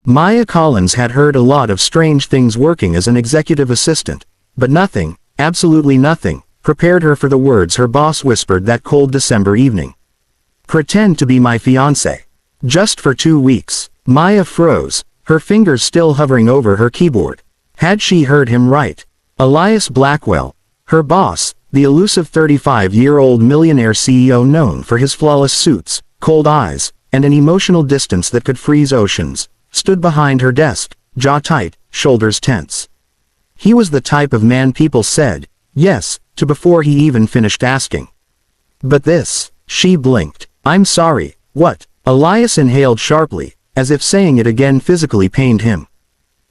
Maya Collins had heard a lot of strange things working as an executive assistant, but nothing, absolutely nothing, prepared her for the words her boss whispered that cold December evening. "Pretend to be my fiancé. Just for 2 weeks." Maya froze, her fingers still hovering over her keyboard. Had she heard him right? Elias Blackwell, her boss, the elusive 35-year-old millionaire CEO known for his flawless suits, cold eyes, and an emotional distance that could freeze oceans, stood behind her desk, jaw tight, shoulders tense. He was the type of man people said yes to before he even finished asking. But this, she blinked. "I'm sorry, what?" Elias inhaled sharply, as if saying it again physically pained him.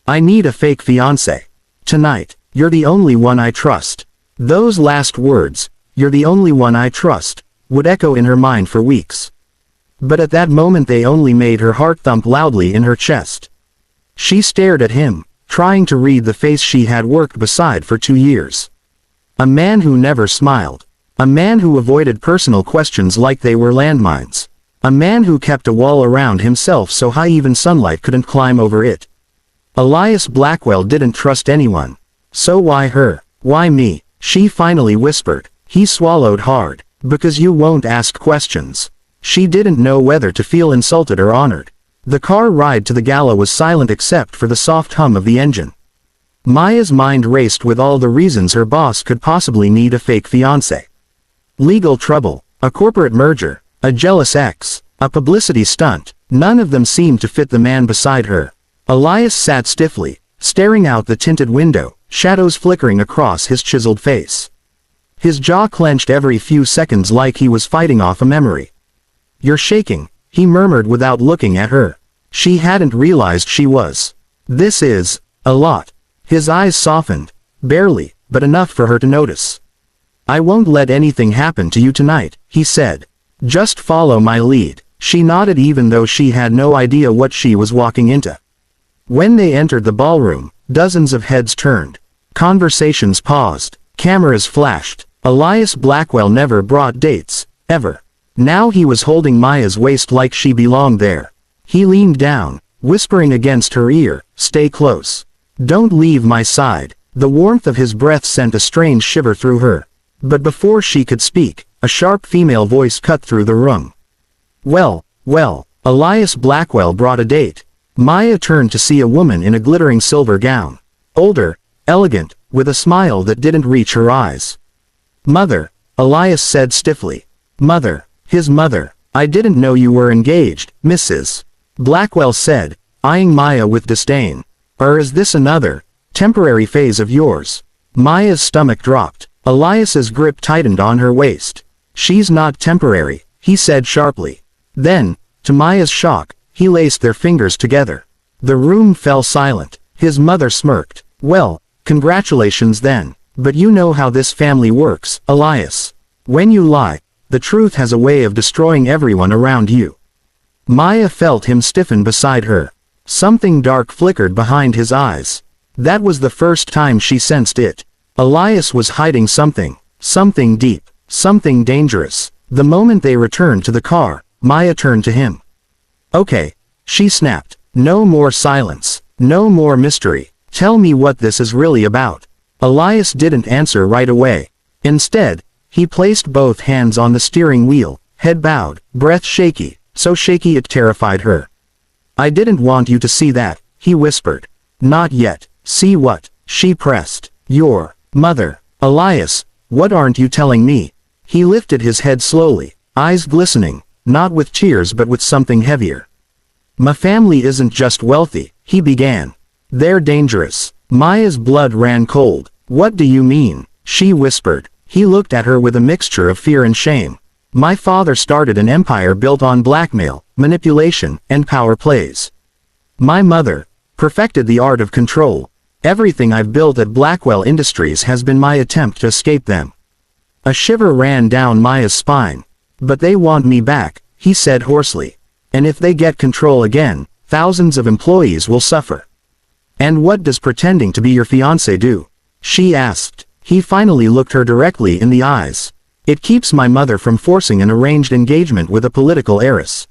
"I need a fake fiancé. Tonight, you're the only one I trust." Those last words, "you're the only one I trust," would echo in her mind for weeks. But at that moment they only made her heart thump loudly in her chest. She stared at him, trying to read the face she had worked beside for 2 years. A man who never smiled. A man who avoided personal questions like they were landmines. A man who kept a wall around himself so high even sunlight couldn't climb over it. Elias Blackwell didn't trust anyone. So why her? Why me? She finally whispered. He swallowed hard. "Because you won't ask questions." She didn't know whether to feel insulted or honored. The car ride to the gala was silent except for the soft hum of the engine. Maya's mind raced with all the reasons her boss could possibly need a fake fiancé. Legal trouble, a corporate merger, a jealous ex, a publicity stunt. None of them seemed to fit the man beside her. Elias sat stiffly, staring out the tinted window, shadows flickering across his chiseled face. His jaw clenched every few seconds like he was fighting off a memory. "You're shaking," he murmured without looking at her. She hadn't realized she was. "This is a lot." His eyes softened, barely, but enough for her to notice. "I won't let anything happen to you tonight," he said. "Just follow my lead." She nodded even though she had no idea what she was walking into. When they entered the ballroom, dozens of heads turned. Conversations paused. Cameras flashed. Elias Blackwell never brought dates, ever. Now he was holding Maya's waist like she belonged there. He leaned down, whispering against her ear, "Stay close. Don't leave my side." The warmth of his breath sent a strange shiver through her. But before she could speak, a sharp female voice cut through the room. Well, Elias Blackwell brought a date." Maya turned to see a woman in a glittering silver gown. Older, elegant, with a smile that didn't reach her eyes. "Mother," Elias said stiffly. "Mother." His mother. "I didn't know you were engaged, Mrs. Blackwell said, eyeing Maya with disdain. "Or is this another, temporary phase of yours?" Maya's stomach dropped. Elias's grip tightened on her waist. "She's not temporary," he said sharply. Then, to Maya's shock, he laced their fingers together. The room fell silent. His mother smirked. "Well, congratulations then. But you know how this family works, Elias. When you lie, the truth has a way of destroying everyone around you." Maya felt him stiffen beside her. Something dark flickered behind his eyes. That was the first time she sensed it. Elias was hiding something. Something deep. Something dangerous. The moment they returned to the car, Maya turned to him. "Okay," she snapped. "No more silence. No more mystery. Tell me what this is really about." Elias didn't answer right away. Instead, he placed both hands on the steering wheel, head bowed, breath shaky, so shaky it terrified her. "I didn't want you to see that," he whispered. "Not yet." "See what?" she pressed. "Your mother." "Elias, what aren't you telling me?" He lifted his head slowly, eyes glistening, not with tears but with something heavier. "My family isn't just wealthy," he began. "They're dangerous." Maya's blood ran cold. "What do you mean?" she whispered. He looked at her with a mixture of fear and shame. "My father started an empire built on blackmail, manipulation, and power plays. My mother perfected the art of control. Everything I've built at Blackwell Industries has been my attempt to escape them." A shiver ran down Maya's spine. "But they want me back," he said hoarsely. "And if they get control again, thousands of employees will suffer." "And what does pretending to be your fiancé do?" she asked. He finally looked her directly in the eyes. "It keeps my mother from forcing an arranged engagement with a political heiress.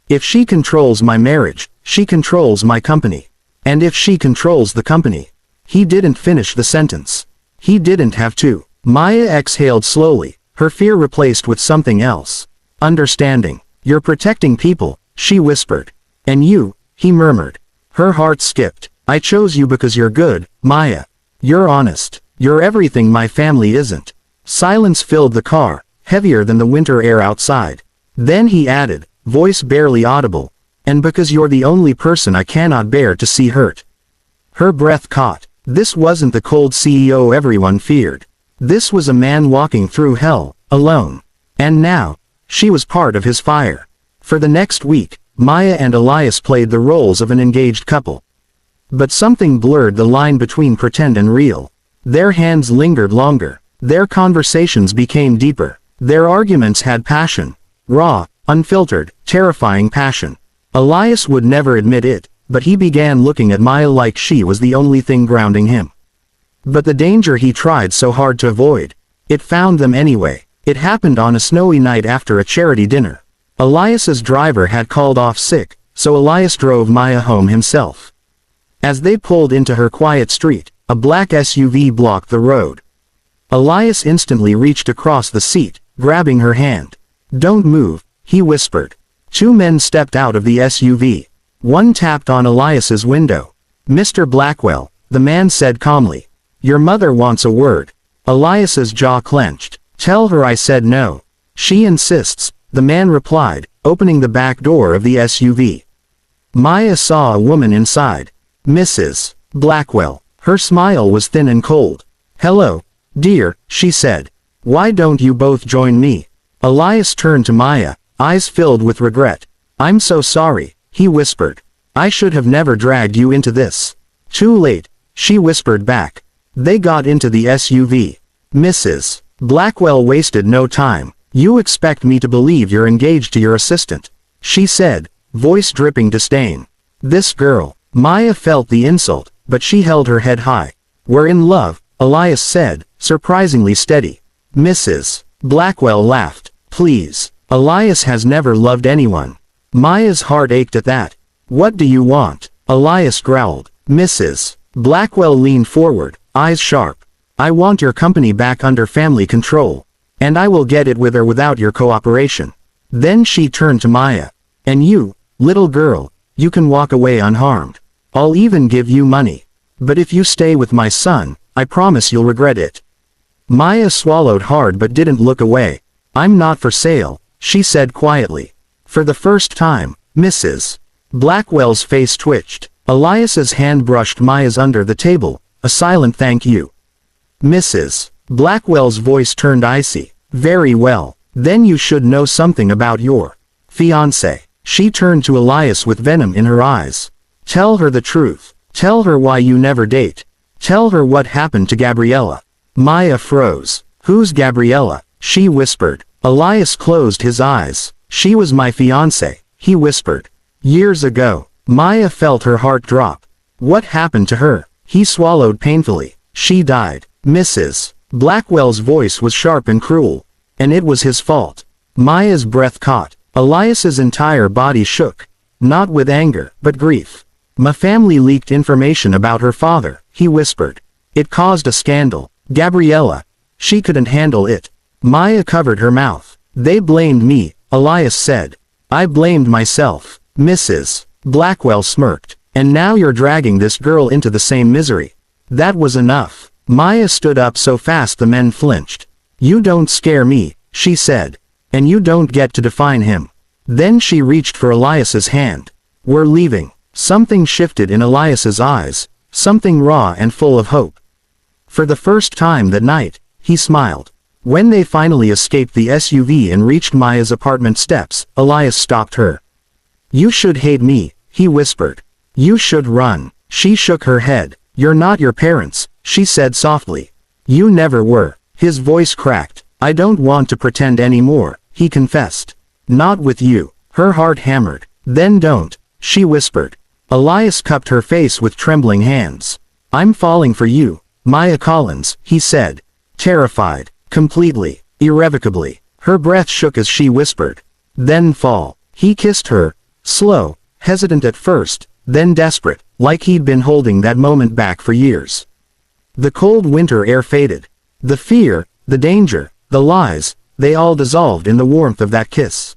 If she controls my marriage, She controls my company. And if she controls the company. He didn't finish the sentence. He didn't have to. Maya exhaled slowly, her fear replaced with something else. Understanding. You're protecting people, she whispered. And you, he murmured. Her heart skipped. I chose you because you're good, Maya. You're honest. You're everything my family isn't. Silence filled the car, heavier than the winter air outside. Then he added, voice barely audible. And because you're the only person I cannot bear to see hurt. Her breath caught. This wasn't the cold CEO everyone feared. This was a man walking through hell, alone. And now, she was part of his fire. For the next week, Maya and Elias played the roles of an engaged couple. But something blurred the line between pretend and real. Their hands lingered longer. Their conversations became deeper. Their arguments had passion. Raw, unfiltered, terrifying passion. Elias would never admit it, but he began looking at Maya like she was the only thing grounding him. But the danger he tried so hard to avoid, it found them anyway. It happened on a snowy night after a charity dinner. Elias's driver had called off sick, so Elias drove Maya home himself. As they pulled into her quiet street, a black SUV blocked the road. Elias instantly reached across the seat, grabbing her hand. Don't move, he whispered. Two men stepped out of the SUV. One tapped on Elias's window. Mr. Blackwell, the man said calmly. Your mother wants a word. Elias's jaw clenched. Tell her I said no. She insists, the man replied, opening the back door of the SUV. Maya saw a woman inside. Mrs. Blackwell. Her smile was thin and cold. Hello, dear, she said. Why don't you both join me? Elias turned to Maya, eyes filled with regret. I'm so sorry, he whispered. I should have never dragged you into this. Too late, she whispered back. They got into the SUV. Mrs. Blackwell wasted no time. You expect me to believe you're engaged to your assistant, she said, voice dripping disdain. This girl. Maya felt the insult, but she held her head high. We're in love, Elias said, surprisingly steady. Mrs. Blackwell laughed. Please. Elias has never loved anyone. Maya's heart ached at that. What do you want? Elias growled. Mrs. Blackwell leaned forward, eyes sharp. I want your company back under family control. And I will get it with or without your cooperation. Then she turned to Maya. And you, little girl, you can walk away unharmed. I'll even give you money. But if you stay with my son, I promise you'll regret it. Maya swallowed hard but didn't look away. I'm not for sale, she said quietly. For the first time, Mrs. Blackwell's face twitched. Elias's hand brushed Maya's under the table, a silent thank you. Mrs. Blackwell's voice turned icy. Very well. Then you should know something about your fiancée. She turned to Elias with venom in her eyes. Tell her the truth. Tell her why you never date. Tell her what happened to Gabriella. Maya froze. Who's Gabriella? She whispered. Elias closed his eyes. She was my fiancée, he whispered. Years ago. Maya felt her heart drop. What happened to her? He swallowed painfully. She died. Mrs. Blackwell's voice was sharp and cruel. And it was his fault. Maya's breath caught. Elias's entire body shook. Not with anger, but grief. My family leaked information about her father, he whispered. It caused a scandal. Gabriella. She couldn't handle it. Maya covered her mouth. They blamed me, Elias said. I blamed myself. Mrs. Blackwell smirked. And now you're dragging this girl into the same misery. That was enough. Maya stood up so fast the men flinched. You don't scare me, she said. And you don't get to define him. Then she reached for Elias's hand. We're leaving. Something shifted in Elias's eyes, something raw and full of hope. For the first time that night, he smiled. When they finally escaped the SUV and reached Maya's apartment steps, Elias stopped her. You should hate me, he whispered. You should run. She shook her head. You're not your parents, she said softly. You never were. His voice cracked. I don't want to pretend anymore, he confessed. Not with you. Her heart hammered. Then don't, she whispered. Elias cupped her face with trembling hands. I'm falling for you, Maya Collins, he said. Terrified. Completely. Irrevocably. Her breath shook as she whispered. Then fall. He kissed her. Slow, hesitant at first, then desperate, like he'd been holding that moment back for years. The cold winter air faded. The fear, the danger, the lies, they all dissolved in the warmth of that kiss.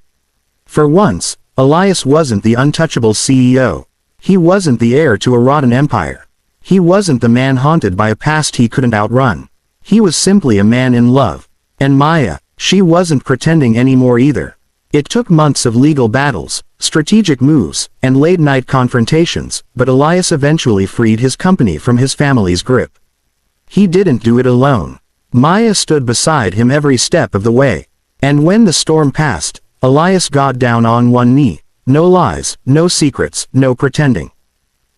For once, Elias wasn't the untouchable CEO. He wasn't the heir to a rotten empire. He wasn't the man haunted by a past he couldn't outrun. He was simply a man in love. And Maya, she wasn't pretending anymore either. It took months of legal battles, strategic moves, and late-night confrontations, but Elias eventually freed his company from his family's grip. He didn't do it alone. Maya stood beside him every step of the way. And when the storm passed, Elias got down on one knee. No lies, no secrets, no pretending.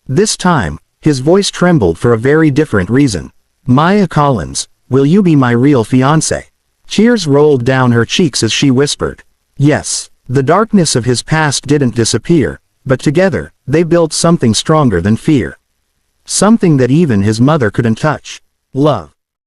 This time, his voice trembled for a very different reason. Maya Collins, will you be my real fiancée? Tears rolled down her cheeks as she whispered. Yes, the darkness of his past didn't disappear, but together, they built something stronger than fear. Something that even his mother couldn't touch. Love.